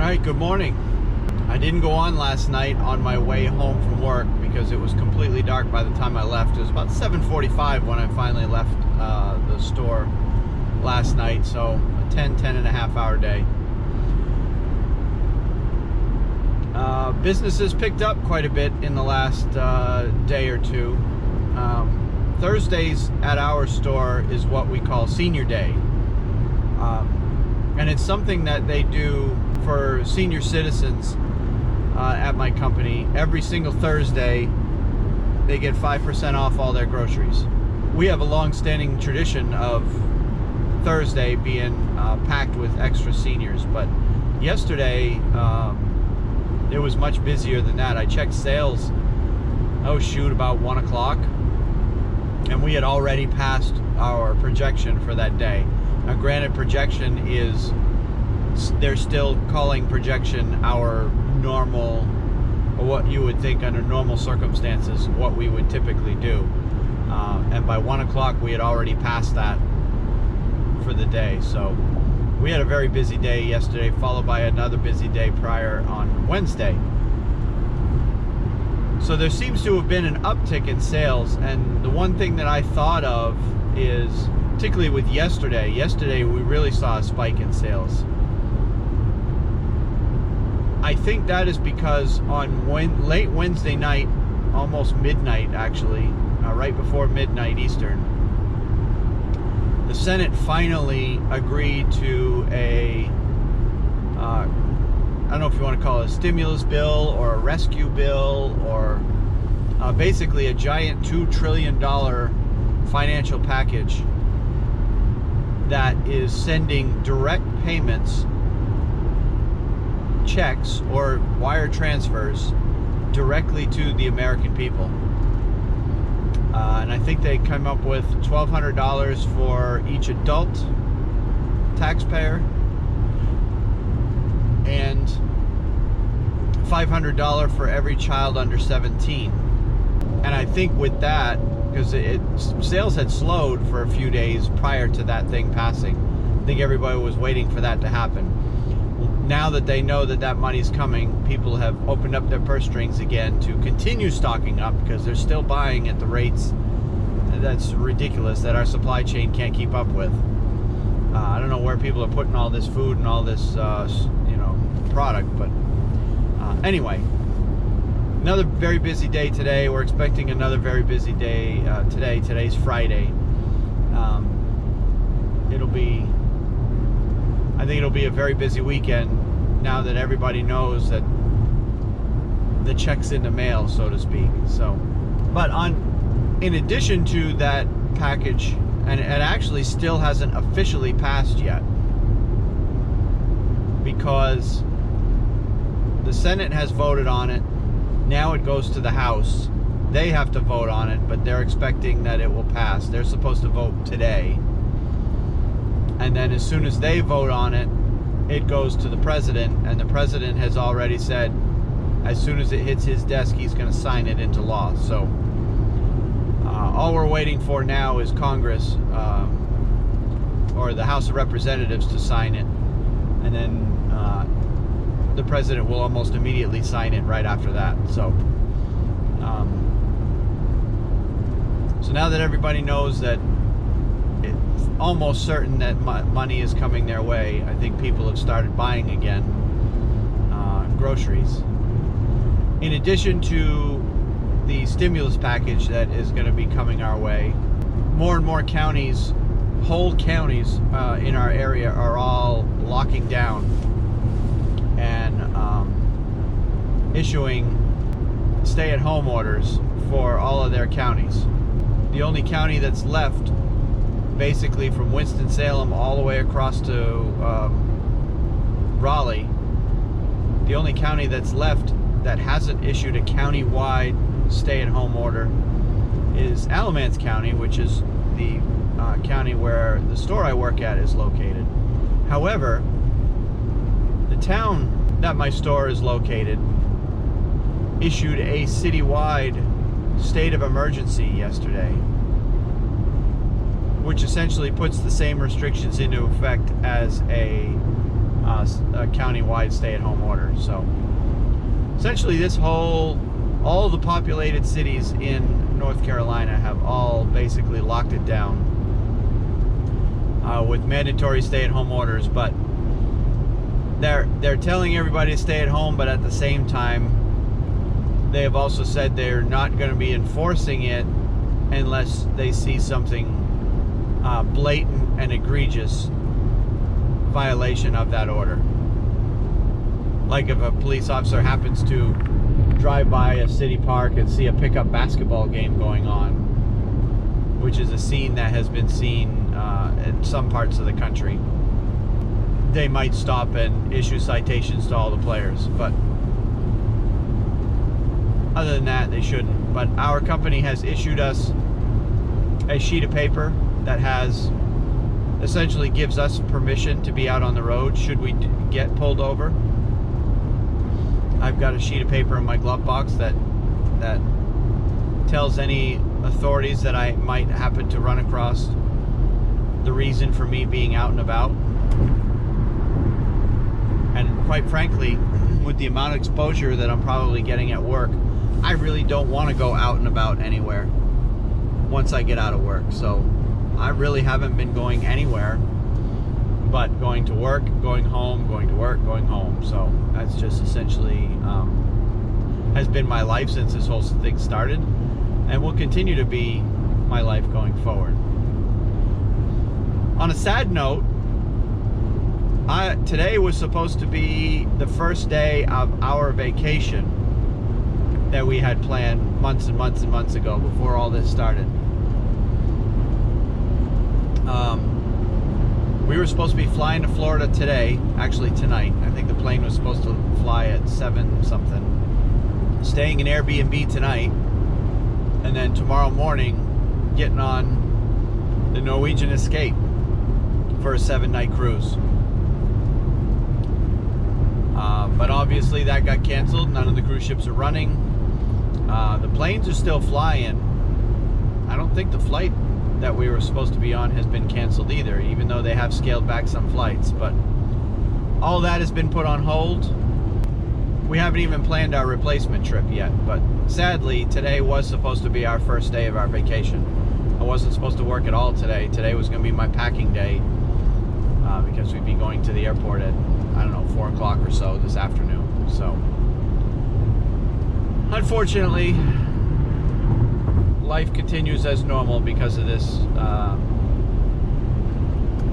Alright, good morning. I didn't go on last night on my way home from work because it was completely dark by the time I left. It was about 7:45 when I finally left the store last night, so a 10 and a half hour day. Business has picked up quite a bit in the last day or two. Thursdays at our store is what we call Senior Day. And it's something that they do for senior citizens at my company. Every single Thursday, they get 5% off all their groceries. We have a long-standing tradition of Thursday being packed with extra seniors, but yesterday it was much busier than that. I checked sales, about 1 o'clock, and we had already passed our projection for that day. Now granted, projection is, they're still calling projection our normal, or what you would think under normal circumstances, what we would typically do. And by 1 o'clock we had already passed that for the day. So we had a very busy day yesterday, followed by another busy day prior on Wednesday. So there seems to have been an uptick in sales, and the one thing that I thought of is, particularly with yesterday we really saw a spike in sales. I think that is because on late Wednesday night, almost midnight actually, right before midnight Eastern, the Senate finally agreed to a, I don't know if you want to call it a stimulus bill or a rescue bill, or basically a giant $2 trillion financial package that is sending direct payments, checks or wire transfers directly to the American people. And I think they come up with $1,200 for each adult taxpayer and $500 for every child under 17. And I think with that, because sales had slowed for a few days prior to that thing passing, I think everybody was waiting for that to happen. Now that they know that that money's coming, people have opened up their purse strings again to continue stocking up, because they're still buying at the rates that's ridiculous that our supply chain can't keep up with. I don't know where people are putting all this food and all this product, but anyway, another very busy day today. We're expecting another very busy day today. Today's Friday. I think it'll be a very busy weekend now that everybody knows that the check's in the mail, so to speak. So, but in addition to that package, and it actually still hasn't officially passed yet, because the Senate has voted on it. Now it goes to the House. They have to vote on it, but they're expecting that it will pass. They're supposed to vote today. And then as soon as they vote on it, it goes to the president, and the president has already said as soon as it hits his desk, he's going to sign it into law. So all we're waiting for now is Congress, or the House of Representatives, to sign it, and then the president will almost immediately sign it right after that. So so now that everybody knows that it's almost certain that money is coming their way, I think people have started buying again groceries. In addition to the stimulus package that is going to be coming our way, more and more counties, whole counties in our area, are all locking down and issuing stay-at-home orders for all of their counties. The only county that's left, basically from Winston-Salem all the way across to Raleigh, the only county that's left that hasn't issued a county-wide stay-at-home order is Alamance County, which is the county where the store I work at is located. However, the town that my store is located issued a citywide state of emergency yesterday, which essentially puts the same restrictions into effect as a a county-wide stay-at-home order. So essentially all the populated cities in North Carolina have all basically locked it down with mandatory stay-at-home orders, but they're telling everybody to stay at home, but at the same time they have also said they're not going to be enforcing it unless they see something blatant and egregious violation of that order. Like if a police officer happens to drive by a city park and see a pickup basketball game going on, which is a scene that has been seen in some parts of the country, they might stop and issue citations to all the players. But other than that, they shouldn't. But our company has issued us a sheet of paper that essentially gives us permission to be out on the road should we get pulled over. I've got a sheet of paper in my glove box that tells any authorities that I might happen to run across the reason for me being out and about. And quite frankly, with the amount of exposure that I'm probably getting at work, I really don't want to go out and about anywhere once I get out of work. So I really haven't been going anywhere but going to work, going home, going to work, going home. So that's just essentially has been my life since this whole thing started, and will continue to be my life going forward. On a sad note, today was supposed to be the first day of our vacation that we had planned months and months and months ago before all this started. We were supposed to be flying to Florida today, actually tonight. I think the plane was supposed to fly at 7 something. Staying in Airbnb tonight, and then tomorrow morning getting on the Norwegian Escape for a 7-night cruise. But obviously that got canceled. None of the cruise ships are running. The planes are still flying. I don't think the flight that we were supposed to be on has been canceled either, even though they have scaled back some flights. But all that has been put on hold. We haven't even planned our replacement trip yet, but sadly today was supposed to be our first day of our vacation. I wasn't supposed to work at all today. Today was going to be my packing day because we'd be going to the airport at, I don't know, 4 o'clock or so this afternoon. So unfortunately, life continues as normal because of this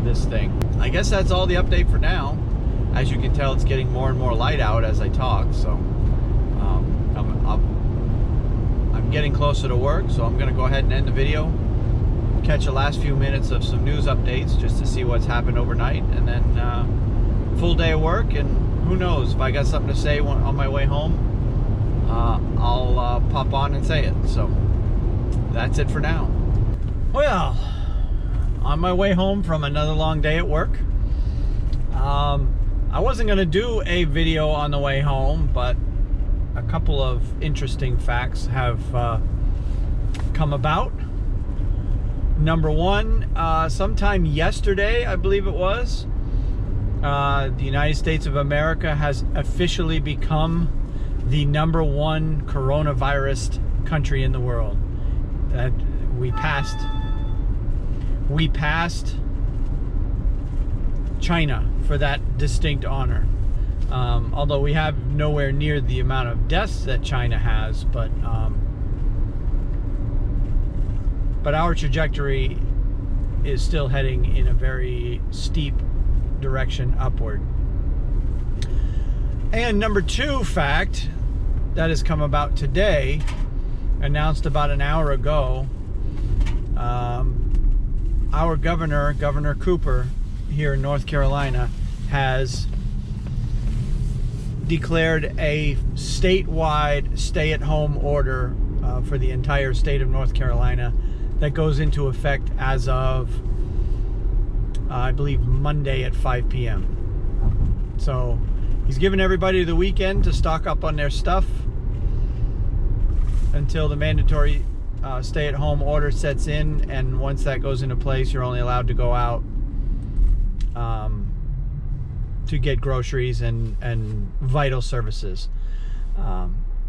this thing. I guess that's all the update for now. As you can tell, it's getting more and more light out as I talk, so I'm getting closer to work, so I'm going to go ahead and end the video, catch the last few minutes of some news updates just to see what's happened overnight, and then full day of work. And who knows, if I got something to say on my way home, I'll pop on and say it. So that's it for now. Well, on my way home from another long day at work. I wasn't going to do a video on the way home, but a couple of interesting facts have come about. Number one, sometime yesterday, I believe it was, the United States of America has officially become the #1 coronavirus country in the world. That we passed China for that distinct honor. Although we have nowhere near the amount of deaths that China has, but our trajectory is still heading in a very steep direction upward. And number two fact that has come about today, announced about an hour ago, our Governor Cooper here in North Carolina has declared a statewide stay-at-home order for the entire state of North Carolina that goes into effect as of, I believe, Monday at 5 p.m. So he's given everybody the weekend to stock up on their stuff until the mandatory stay-at-home order sets in, and once that goes into place, you're only allowed to go out to get groceries and vital services.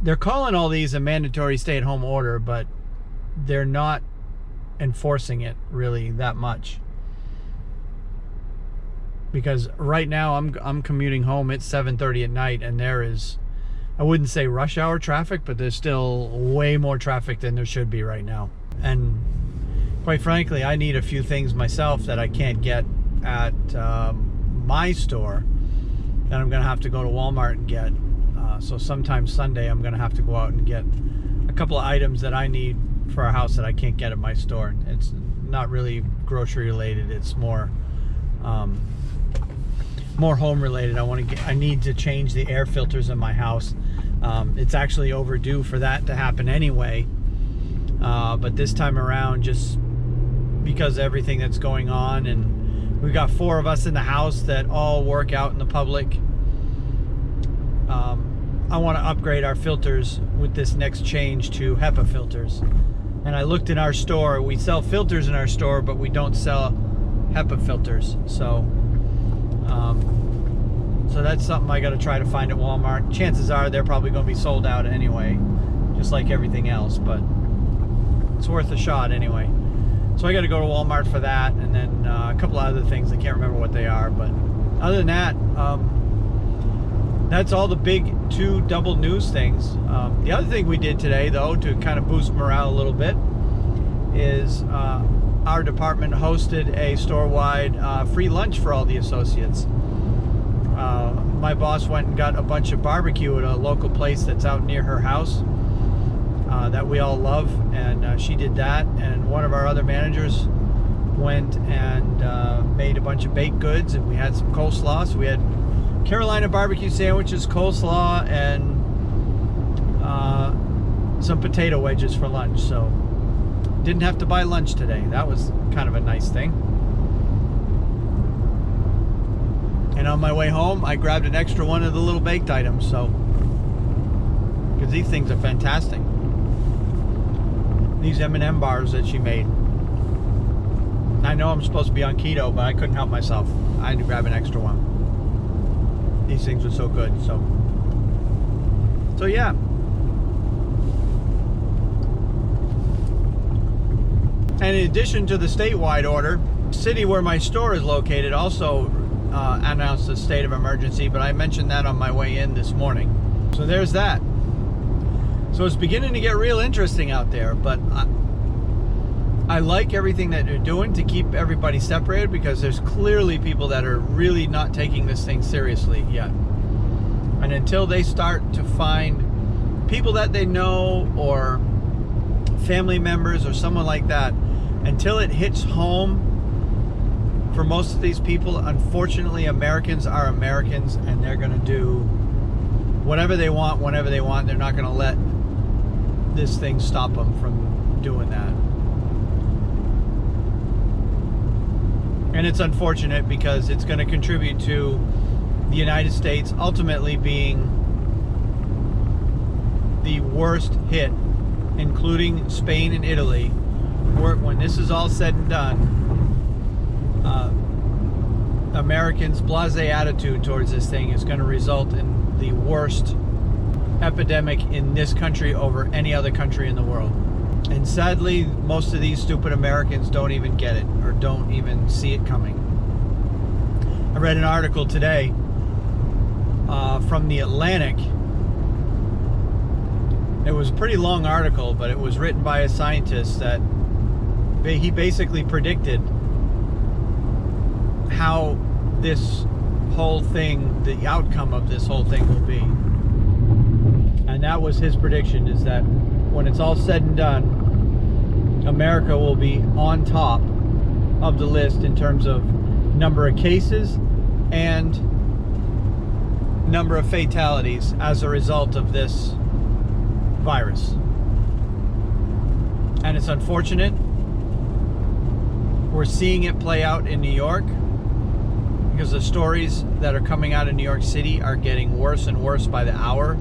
They're calling all these a mandatory stay-at-home order, but they're not enforcing it really that much. Because right now I'm commuting home at 7:30 at night, and there is, I wouldn't say rush hour traffic, but there's still way more traffic than there should be right now. And quite frankly, I need a few things myself that I can't get at my store that I'm gonna have to go to Walmart and get. So sometime Sunday I'm gonna have to go out and get a couple of items that I need for our house that I can't get at my store. It's not really grocery related, it's more home related. I need to change the air filters in my house. It's actually overdue for that to happen anyway, but this time around, just because of everything that's going on, and we've got 4 of us in the house that all work out in the public, I want to upgrade our filters with this next change to HEPA filters. And I looked in our store. We sell filters in our store, but we don't sell HEPA filters. So that's something I got to try to find at Walmart. Chances are they're probably going to be sold out anyway, just like everything else, but it's worth a shot anyway. So I got to go to Walmart for that, and then a couple of other things. I can't remember what they are, but other than that, that's all the big 2 double news things. The other thing we did today, though, to kind of boost morale a little bit, is our department hosted a store-wide free lunch for all the associates. My boss went and got a bunch of barbecue at a local place that's out near her house that we all love, and she did that. And one of our other managers went and made a bunch of baked goods, and we had some coleslaw. So we had Carolina barbecue sandwiches, coleslaw, and some potato wedges for lunch. So didn't have to buy lunch today. That was kind of a nice thing. And on my way home, I grabbed an extra one of the little baked items, so, because these things are fantastic. These M&M bars that she made. I know I'm supposed to be on keto, but I couldn't help myself. I had to grab an extra one. These things were so good. So yeah. And in addition to the statewide order, the city where my store is located also announced a state of emergency, but I mentioned that on my way in this morning. So there's that. So it's beginning to get real interesting out there, but I like everything that they're doing to keep everybody separated, because there's clearly people that are really not taking this thing seriously yet. And until they start to find people that they know, or family members or someone like that, until it hits home for most of these people, unfortunately, Americans are Americans, and they're going to do whatever they want, whenever they want. They're not going to let this thing stop them from doing that. And it's unfortunate, because it's going to contribute to the United States ultimately being the worst hit, including Spain and Italy. When this is all said and done, Americans' blasé attitude towards this thing is going to result in the worst epidemic in this country over any other country in the world. And sadly, most of these stupid Americans don't even get it, or don't even see it coming. I read an article today from The Atlantic. It was a pretty long article, but it was written by a scientist that he basically predicted how this whole thing, the outcome of this whole thing will be. And that was his prediction, is that when it's all said and done, America will be on top of the list in terms of number of cases and number of fatalities as a result of this virus. And it's unfortunate. We're seeing it play out in New York, because the stories that are coming out of New York City are getting worse and worse by the hour.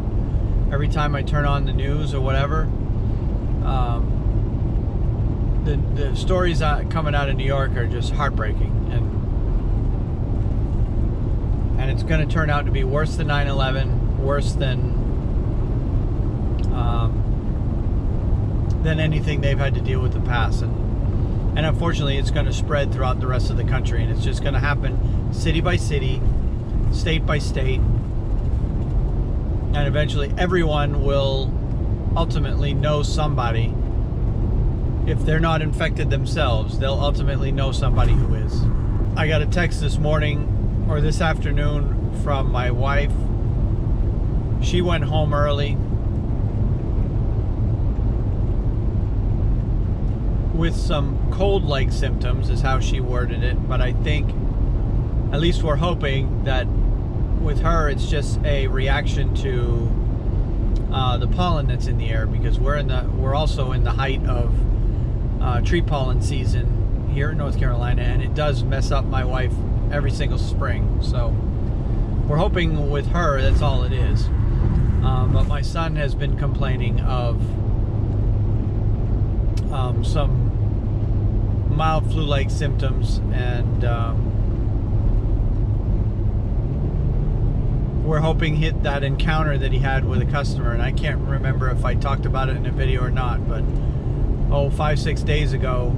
Every time I turn on the news or whatever, the stories coming out of New York are just heartbreaking. And it's going to turn out to be worse than 9/11, worse than anything they've had to deal with in the past. And unfortunately, it's going to spread throughout the rest of the country, and it's just going to happen city by city, state by state, and eventually everyone will ultimately know somebody. If they're not infected themselves, they'll ultimately know somebody who is. I got a text this morning or this afternoon from my wife. She went home early with some cold-like symptoms, is how she worded it, but I think, at least we're hoping, that with her it's just a reaction to the pollen that's in the air, because we're also in the height of tree pollen season here in North Carolina, and it does mess up my wife every single spring. So we're hoping with her that's all it is. But my son has been complaining of some mild flu-like symptoms, and we're hoping hit that encounter that he had with a customer. And I can't remember if I talked about it in a video or not, but 5-6 days ago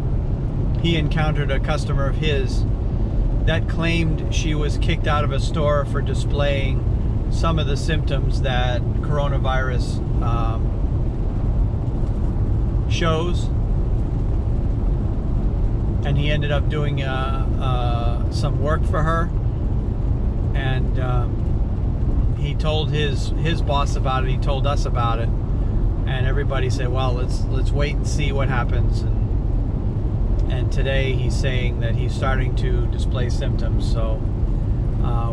he encountered a customer of his that claimed she was kicked out of a store for displaying some of the symptoms that coronavirus shows, and he ended up doing some work for her, and he told his boss about it. He told us about it, and everybody said, well, let's wait and see what happens. And today he's saying that he's starting to display symptoms, so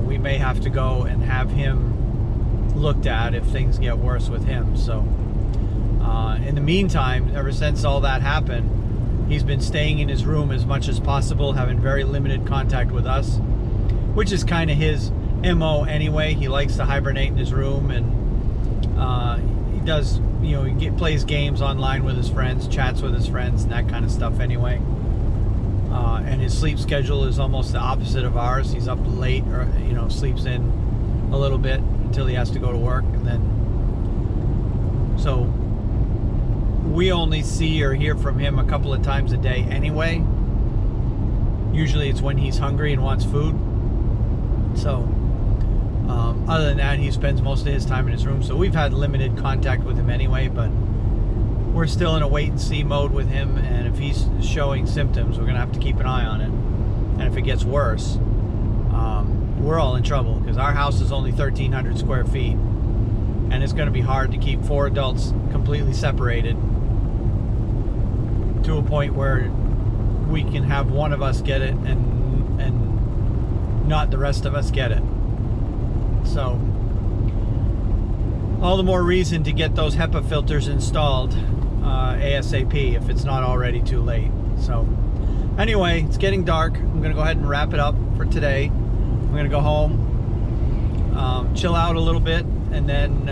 we may have to go and have him looked at if things get worse with him. So in the meantime, ever since all that happened, he's been staying in his room as much as possible, having very limited contact with us, which is kind of his MO anyway. He likes to hibernate in his room, and he does, he plays games online with his friends, chats with his friends, and that kind of stuff anyway. And his sleep schedule is almost the opposite of ours. He's up late, or sleeps in a little bit until he has to go to work, and then so we only see or hear from him a couple of times a day anyway. Usually it's when he's hungry and wants food. So other than that, he spends most of his time in his room. So we've had limited contact with him anyway, but we're still in a wait and see mode with him. And if he's showing symptoms, we're gonna have to keep an eye on it. And if it gets worse, we're all in trouble, because our house is only 1,300 square feet, and it's going to be hard to keep 4 adults completely separated to a point where we can have one of us get it and not the rest of us get it. So all the more reason to get those HEPA filters installed ASAP if it's not already too late. So anyway, it's getting dark. I'm going to go ahead and wrap it up for today. I'm going to go home, chill out a little bit, and then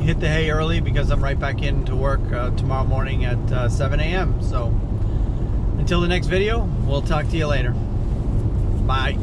hit the hay early, because I'm right back into work tomorrow morning at 7 a.m. So until the next video, we'll talk to you later. Bye.